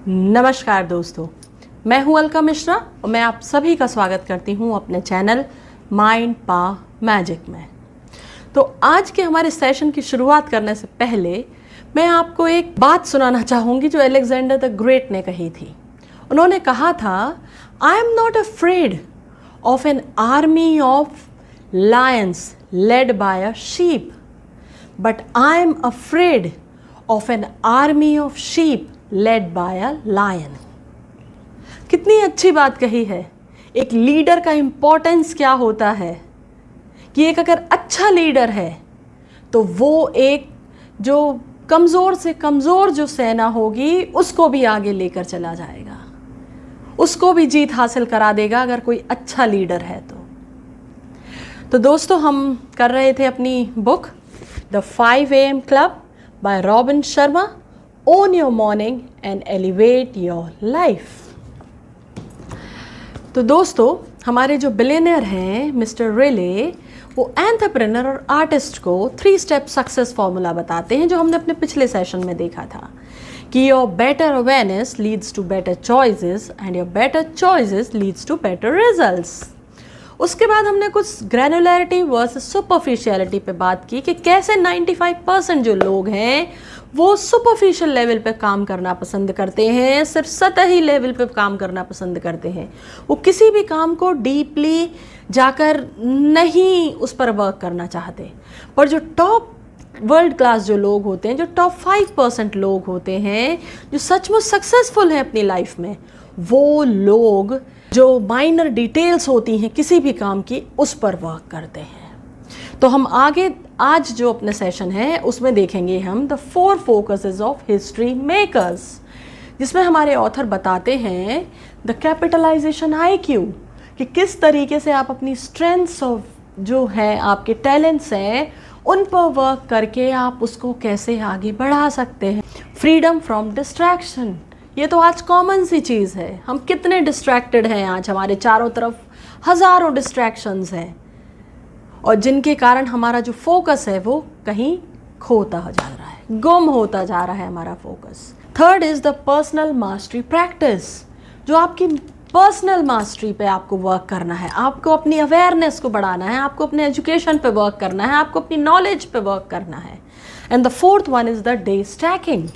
नमस्कार दोस्तों, मैं हूं अलका मिश्रा और मैं आप सभी का स्वागत करती हूं अपने चैनल माइंड पावर मैजिक में। तो आज के हमारे सेशन की शुरुआत करने से पहले मैं आपको एक बात सुनाना चाहूँगी जो अलेक्जेंडर द ग्रेट ने कही थी। उन्होंने कहा था, I am not afraid of an army of lions led by a sheep, but I am afraid of an army of sheep led by a lion. कितनी अच्छी बात कही है। एक लीडर का इम्पोर्टेंस क्या होता है कि एक अगर अच्छा लीडर है तो वो एक जो कमज़ोर से कमज़ोर जो सेना होगी उसको भी आगे लेकर चला जाएगा, उसको भी जीत हासिल करा देगा अगर कोई अच्छा लीडर है तो दोस्तों, हम कर रहे थे अपनी book the 5 AM club bye robin Sharma, own your morning and elevate your life. तो दोस्तों, हमारे जो बिलियनर हैं मिस्टर रिले, वो एंटरप्रेन्योर और आर्टिस्ट को 3 स्टेप सक्सेस फॉर्मूला बताते हैं जो हमने अपने पिछले सेशन में देखा था कि your better awareness leads to better choices and your better choices leads to better results. उसके बाद हमने कुछ ग्रैनुलैरिटी वर्सेस सुपरफिशियलिटी पे बात की कि कैसे 95% जो लोग हैं वो सुपरफिशियल लेवल पे काम करना पसंद करते हैं, सिर्फ सतही लेवल पे काम करना पसंद करते हैं। वो किसी भी काम को डीपली जाकर नहीं उस पर वर्क करना चाहते। पर जो टॉप वर्ल्ड क्लास जो लोग होते हैं, जो टॉप 5% लोग होते हैं, जो सचमुच सक्सेसफुल हैं अपनी लाइफ में, वो लोग जो माइनर डिटेल्स होती हैं किसी भी काम की उस पर वर्क करते हैं। तो हम आगे आज जो अपने सेशन है उसमें देखेंगे हम the 4 focuses of history makers, जिसमें हमारे ऑथर बताते हैं द कैपिटलाइजेशन IQ कि किस तरीके से आप अपनी स्ट्रेंथ्स ऑफ जो है आपके टैलेंट्स हैं उन पर वर्क करके आप उसको कैसे आगे बढ़ा सकते हैं। फ्रीडम फ्रॉम डिस्ट्रैक्शन, ये तो आज कॉमन सी चीज़ है। हम कितने डिस्ट्रैक्टेड हैं आज, हमारे चारों तरफ हज़ारों डिस्ट्रैक्शंस हैं और जिनके कारण हमारा जो फोकस है वो कहीं खोता जा रहा है, गुम होता जा रहा है हमारा focus. 3rd is the personal mastery practice, जो आपकी पर्सनल मास्टरी पे आपको वर्क करना है, आपको अपनी अवेयरनेस को बढ़ाना है, आपको अपने एजुकेशन पे वर्क करना है, आपको अपनी नॉलेज पे वर्क करना है। And the 4th one is the day stacking,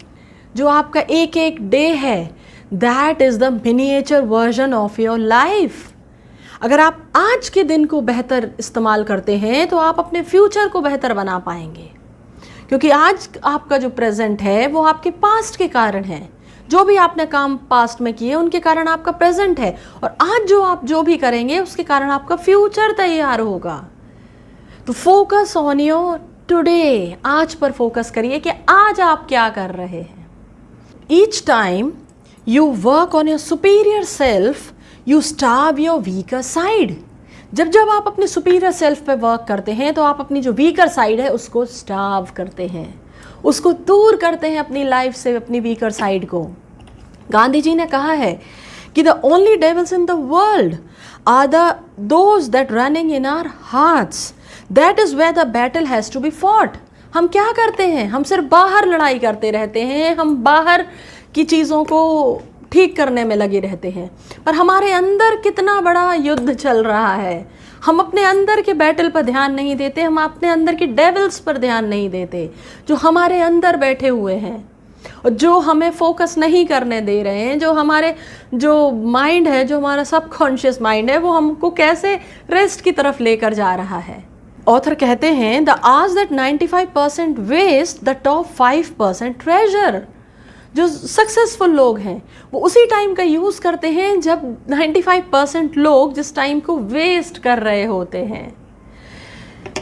जो आपका एक एक डे है, that is the miniature version of your life. अगर आप आज के दिन को बेहतर इस्तेमाल करते हैं तो आप अपने फ्यूचर को बेहतर बना पाएंगे, क्योंकि आज आपका जो प्रेजेंट है वो आपके पास्ट के कारण है। जो भी आपने काम पास्ट में किए उनके कारण आपका प्रेजेंट है, और आज जो आप जो भी करेंगे उसके कारण आपका फ्यूचर तैयार होगा। तो फोकस ऑन योर टुडे, आज पर फोकस करिए कि आज आप क्या कर रहे हैं। Each time you work on your superior self you starve your weaker side. जब जब आप अपने सुपीरियर सेल्फ पे वर्क करते हैं तो आप अपनी जो वीकर साइड है उसको स्टार्व करते हैं, उसको दूर करते हैं अपनी लाइफ से, अपनी वीकर साइड को। गांधी जी ने कहा है कि the only devils in the world are those that running in our hearts, that is where the battle has to be fought. हम क्या करते हैं, हम सिर्फ बाहर लड़ाई करते रहते हैं, हम बाहर की चीज़ों को ठीक करने में लगे रहते हैं, पर हमारे अंदर कितना बड़ा युद्ध चल रहा है। हम अपने अंदर के बैटल पर ध्यान नहीं देते, हम अपने अंदर के डेविल्स पर ध्यान नहीं देते जो हमारे अंदर बैठे हुए हैं और जो हमें फोकस नहीं करने दे रहे हैं। जो हमारे जो माइंड है, जो हमारा सबकॉन्शियस माइंड है, वो हमको कैसे रेस्ट की तरफ लेकर जा रहा है। ऑथर कहते हैं the hours that 95% waste the top 5% treasure. जो सक्सेसफुल लोग हैं वो उसी टाइम का यूज़ करते हैं जब 95% लोग जिस टाइम को वेस्ट कर रहे होते हैं।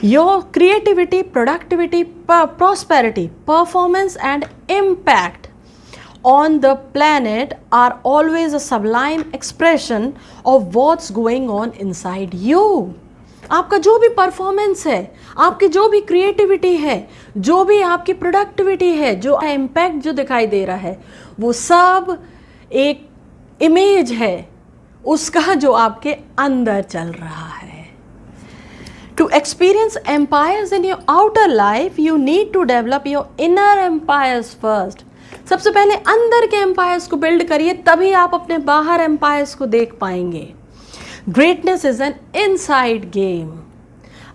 Your creativity, productivity, prosperity, performance and impact on the planet are always a sublime expression of what's going on inside you. आपका जो भी परफॉर्मेंस है, आपकी जो भी क्रिएटिविटी है, जो भी आपकी प्रोडक्टिविटी है, जो इम्पैक्ट जो दिखाई दे रहा है, वो सब एक इमेज है उसका जो आपके अंदर चल रहा है। To experience empires in your outer life, you need to develop your inner empires first. सबसे पहले अंदर के एम्पायर्स को बिल्ड करिए, तभी आप अपने बाहर एम्पायर्स को देख पाएंगे। Greatness is an inside game.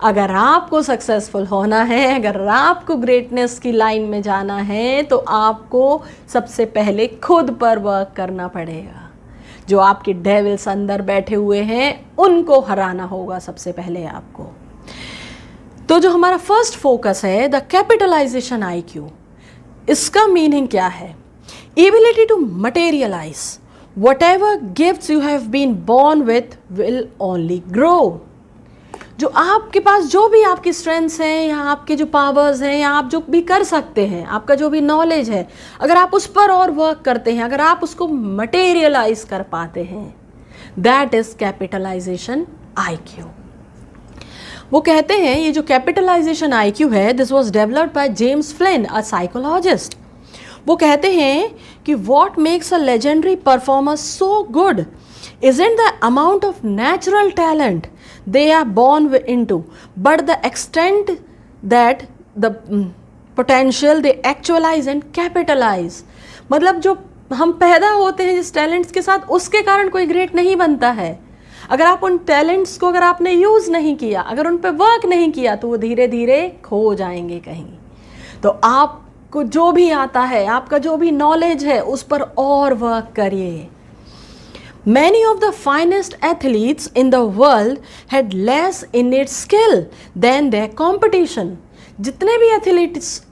अगर आपको सक्सेसफुल होना है, अगर आपको ग्रेटनेस की लाइन में जाना है, तो आपको सबसे पहले खुद पर वर्क करना पड़ेगा। जो आपके डेविल्स अंदर बैठे हुए हैं उनको हराना होगा सबसे पहले आपको। तो जो हमारा फर्स्ट फोकस है, द कैपिटलाइजेशन IQ, इसका मीनिंग क्या है? Ability to materialise whatever gifts you have been born with will only grow। जो आपके पास जो भी आपकी स्ट्रेंथ्स हैं या आपके जो पावर्स हैं या आप जो भी कर सकते हैं, आपका जो भी नॉलेज है, अगर आप उस पर और वर्क करते हैं, अगर आप उसको मटेरियलाइज कर पाते हैं, दैट इज कैपिटलाइजेशन IQ। वो कहते हैं ये जो कैपिटलाइजेशन IQ है, this was developed by James Flint, a psychologist. वो कहते हैं कि what makes a legendary performer so good isn't the amount of natural talent they are born into, but the extent that the potential they actualize and capitalize। मतलब जो हम पैदा होते हैं जिस टैलेंट्स के साथ, उसके कारण कोई ग्रेट नहीं बनता है। अगर आप उन टैलेंट्स को अगर आपने यूज़ नहीं किया, अगर उन पर वर्क नहीं किया, तो वो धीरे धीरे खो जाएंगे कहीं। तो आपको जो भी आता है, आपका जो भी नॉलेज है, उस पर और वर्क करिए। Many of the finest athletes in the world had less innate skill than their competition। जितने भी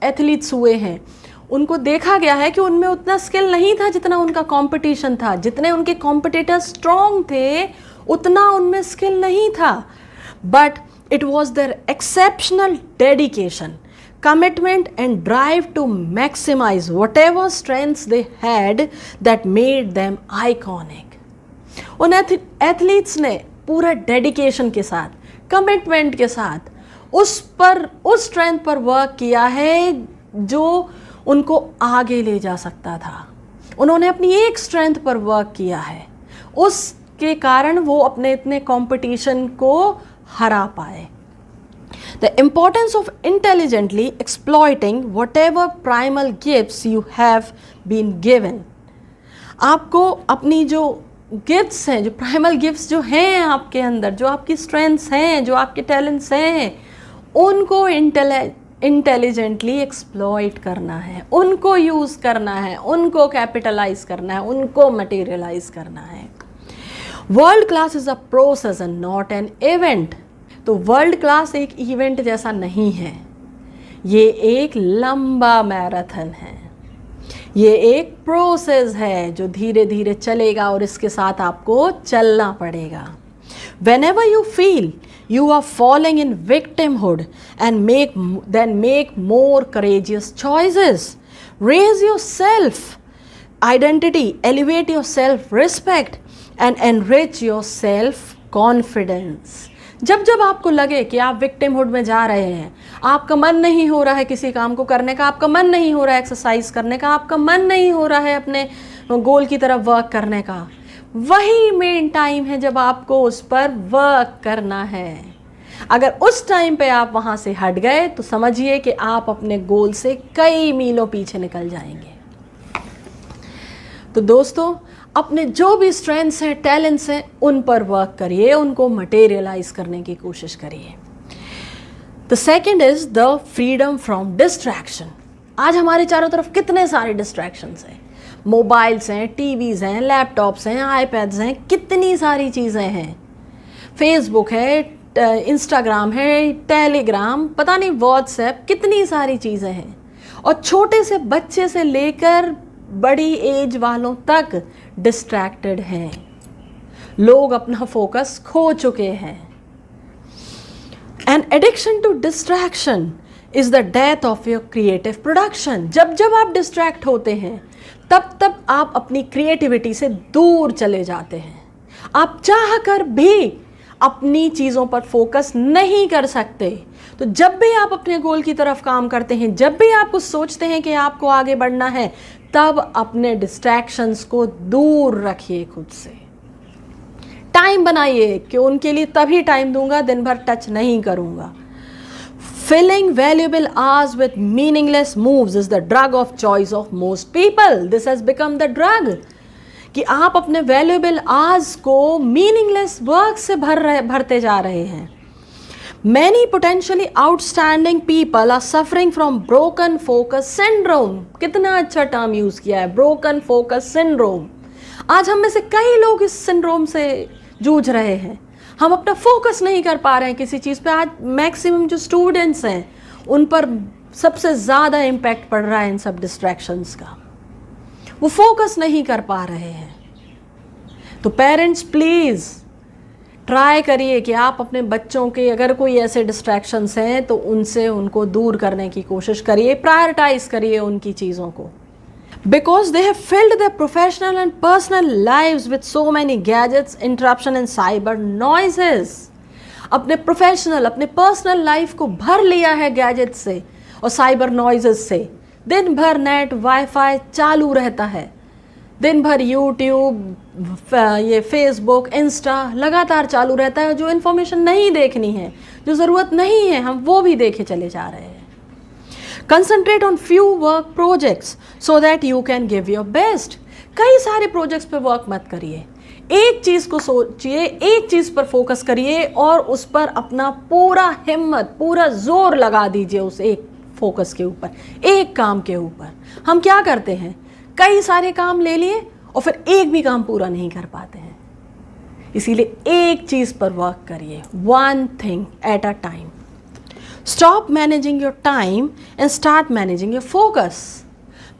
एथलीट्स हुए हैं, उनको देखा गया है कि उनमें उतना स्किल नहीं था जितना उनका कंपटीशन था। जितने उनके कॉम्पिटिटर स्ट्रॉन्ग थे, उतना उनमें स्किल नहीं था। But it was there exceptional dedication, commitment and drive to maximize whatever strengths they had that made them iconic। उन एथलीट्स ने पूरा डेडिकेशन के साथ, कमिटमेंट के साथ उस स्ट्रेंथ पर वर्क किया है जो उनको आगे ले जा सकता था। उन्होंने अपनी एक स्ट्रेंथ पर वर्क किया है, उसके कारण वो अपने इतने कंपटीशन को हरा पाए। The importance of intelligently exploiting whatever primal gifts you have been given। आपको अपनी जो गिफ्ट्स हैं, जो प्राइमल गिफ्ट्स जो हैं आपके अंदर, जो आपकी स्ट्रेंथ्स हैं, जो आपके टैलेंट्स हैं, उनको इंटेलिजेंटली एक्सप्लॉइट करना है, उनको यूज़ करना है, उनको कैपिटलाइज करना है, उनको मटेरियलाइज करना है। World class is a process and not an event. तो वर्ल्ड क्लास एक इवेंट जैसा नहीं है, ये एक लंबा मैराथन है, ये एक प्रोसेस है जो धीरे धीरे चलेगा और इसके साथ आपको चलना पड़ेगा। Whenever you feel you are falling in victimhood and make more courageous choices, raise your self identity, elevate your self respect and enrich your self confidence। जब जब आपको लगे कि आप विक्टिमहुड में जा रहे हैं, आपका मन नहीं हो रहा है किसी काम को करने का, आपका मन नहीं हो रहा है एक्सरसाइज करने का, आपका मन नहीं हो रहा है अपने गोल की तरफ वर्क करने का, वही मेन टाइम है जब आपको उस पर वर्क करना है। अगर उस टाइम पे आप वहाँ से हट गए तो समझिए कि आप अपने गोल से कई मीलों पीछे निकल जाएंगे। तो दोस्तों, अपने जो भी स्ट्रेंथ्स हैं, टैलेंट्स हैं, उन पर वर्क करिए, उनको मटेरियलाइज करने की कोशिश करिए। The second is the freedom from distraction. आज हमारे चारों तरफ कितने सारे डिस्ट्रैक्शंस हैं, मोबाइल्स हैं, टीवीज़ हैं, लैपटॉप्स हैं, आईपैड्स हैं, कितनी सारी चीज़ें हैं, फेसबुक है, इंस्टाग्राम है, टेलीग्राम, पता नहीं व्हाट्सएप, कितनी सारी चीज़ें हैं। और छोटे से बच्चे से लेकर बड़ी एज वालों तक डिस्ट्रैक्टेड हैं, लोग अपना फोकस खो चुके हैं। An addiction to distraction is the death of your creative production. जब जब आप डिस्ट्रैक्ट होते हैं, तब तब आप अपनी क्रिएटिविटी से दूर चले जाते हैं। आप चाह कर भी अपनी चीज़ों पर फोकस नहीं कर सकते। तो जब भी आप अपने गोल की तरफ काम करते हैं, जब भी आप कुछ सोचते हैं कि आपको आगे बढ़ना है, तब अपने डिस्ट्रैक्शंस को दूर रखिए खुद से। टाइम बनाइए कि उनके लिए तभी टाइम दूंगा, दिन भर टच नहीं करूंगा। Filling valuable hours with meaningless moves is the drug of choice of most people. This has become the drug. कि आप अपने valuable hours को meaningless work से भरते जा रहे हैं. Many potentially outstanding people are suffering from broken focus syndrome. कितना अच्छा टर्म यूज किया है, broken focus syndrome. आज हम में से कई लोग इस सिंड्रोम से जूझ रहे हैं. हम अपना फोकस नहीं कर पा रहे हैं किसी चीज़ पे. आज मैक्सिमम जो स्टूडेंट्स हैं उन पर सबसे ज़्यादा इम्पैक्ट पड़ रहा है इन सब डिस्ट्रैक्शंस का. वो फोकस नहीं कर पा रहे हैं. तो पेरेंट्स प्लीज़ ट्राई करिए कि आप अपने बच्चों के अगर कोई ऐसे डिस्ट्रैक्शंस हैं तो उनसे उनको दूर करने की कोशिश करिए, प्रायोरिटाइज करिए उनकी चीज़ों को. Because they have filled their professional and personal lives with so many gadgets, interruption and cyber noises. अपने प्रोफेशनल अपने पर्सनल लाइफ को भर लिया है गैजेट से और साइबर नॉइजेस से. दिन भर नेट वाईफाई चालू रहता है, दिन भर यूट्यूब, ये फेसबुक, इंस्टा लगातार चालू रहता है. जो इन्फॉर्मेशन नहीं देखनी है, जो ज़रूरत नहीं है, हम वो भी देखे चले जा रहे हैं. Concentrate on few work projects so that you can give your best. कई सारे प्रोजेक्ट्स पे वर्क मत करिए. एक चीज़ को सोचिए, एक चीज़ पर फोकस करिए और उस पर अपना पूरा हिम्मत, पूरा जोर लगा दीजिए उस एक फोकस के ऊपर, एक काम के ऊपर. हम क्या करते हैं, कई सारे काम ले लिए और फिर एक भी काम पूरा नहीं कर पाते हैं. इसीलिए एक चीज़ पर वर्क करिए, one thing at a time. Stop managing your time and start managing your focus.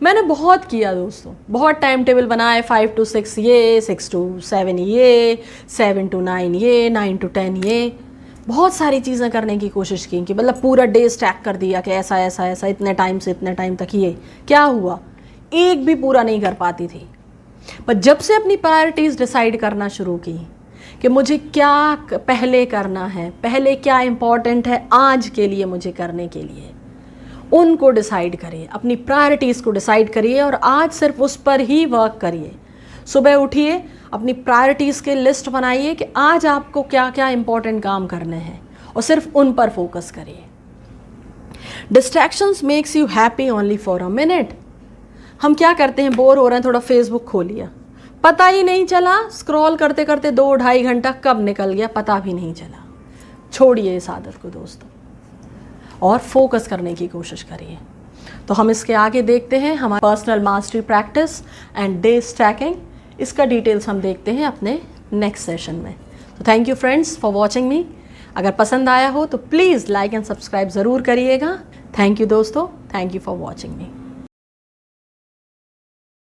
मैंने बहुत किया दोस्तों, बहुत टाइम टेबल बनाए. 5 to 6 ये, 6 to 7 ये, 7 to 9 ये, 9 to 10 ये. बहुत सारी चीज़ें करने की कोशिश की कि मतलब पूरा डे स्टैक कर दिया कि ऐसा ऐसा ऐसा इतने टाइम से इतने टाइम तक ये. क्या हुआ, एक भी पूरा नहीं कर पाती थी. पर जब से अपनी प्रायोरिटीज़ डिसाइड करना शुरू की कि मुझे क्या पहले करना है, पहले क्या इम्पॉर्टेंट है आज के लिए मुझे करने के लिए, उनको डिसाइड करिए, अपनी प्रायोरिटीज़ को डिसाइड करिए और आज सिर्फ उस पर ही वर्क करिए. सुबह उठिए, अपनी प्रायोरिटीज़ के लिस्ट बनाइए कि आज आपको क्या क्या इम्पॉर्टेंट काम करने हैं और सिर्फ उन पर फोकस करिए. Distractions makes you happy only for a minute. हम क्या करते हैं, बोर हो रहे हैं, थोड़ा फेसबुक खोल लिया, पता ही नहीं चला, स्क्रॉल करते करते 2-2.5 घंटा कब निकल गया पता भी नहीं चला. छोड़िए इस आदत को दोस्तों और फोकस करने की कोशिश करिए. तो हम इसके आगे देखते हैं हमारा personal mastery practice and day stacking. इसका डिटेल्स हम देखते हैं अपने नेक्स्ट सेशन में. तो thank you friends for watching मी. अगर पसंद आया हो तो प्लीज़ लाइक एंड सब्सक्राइब ज़रूर करिएगा. थैंक यू दोस्तों, thank you for watching me.